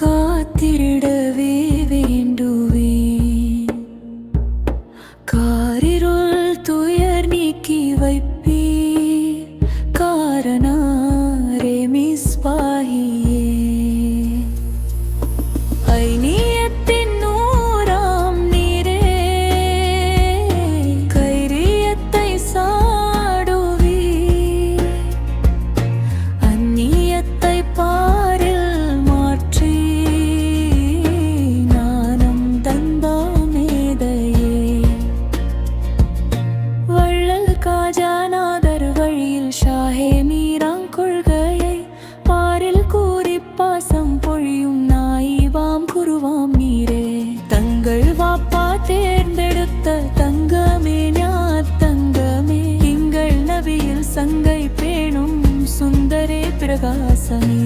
காத்திடவே வேண்டுவேன். காரிருள் துயர் நீக்கி வைப்பீர். காரணரே மிஸ்பாகியே ஐனியத்தின் நூறாம் நீரே கைரியத்தை சாடுவீர். அந்நியத்தை காஜானாதர் வழியில் ஷாஹே மீராங் கொள்கையை பாரில் கூறி பாசம் பொழியும் நாயிவாம் குருவாம் நீரே. தங்கள் வாப்பா தேர்ந்தெடுத்த தங்கமே ஞாத்தங்கமே எங்கள் நபியில் சங்கை பேணும் சுந்தரே பிரகாசமே.